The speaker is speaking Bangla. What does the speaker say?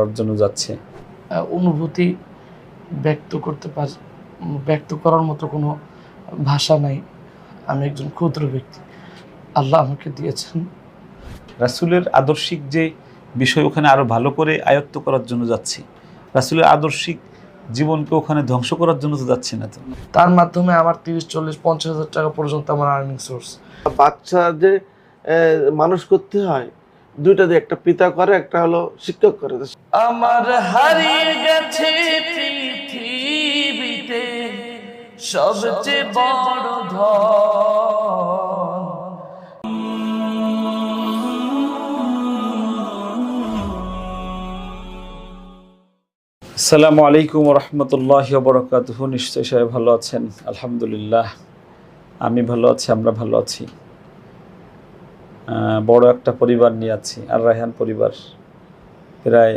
করার জন্য যাচ্ছে। অনুভূতি ব্যক্ত করার মতো কোনো ভাষা নাই। আমি একজন ক্ষুদ্র ব্যক্তি, আল্লাহ আমাকে দিয়েছেন। রাসূলের আদর্শিক যে বিষয় ওখানে আরো ভালো করে আয়ত্ত করার জন্য যাচ্ছি। রাসূলের আদর্শিক জীবনকে ওখানে ধ্বংস করার জন্য তো যাচ্ছি না তো। তার মাধ্যমে আমার 30, 40, 50 হাজার টাকা পর্যন্ত আমার আর্নিং সোর্স। বাচ্চা যে মানুষ করতে হয় দুইটা দিয়ে, একটা পিতা করে, একটা হলো শিক্ষক করে। আমার হারিয়ে গেছে পৃথিবীতে সবচেয়ে বড় ধন। আসসালামু আলাইকুম ওয়া রাহমাতুল্লাহি ওয়া বারাকাতুহু। নিশ্চয়ই সবাই ভালো আছেন, আলহামদুলিল্লাহ। আমি ভালো আছি, আমরা ভালো আছি। বড় একটা পরিবার নিয়ে আছি, আর রায়হান পরিবার। প্রায়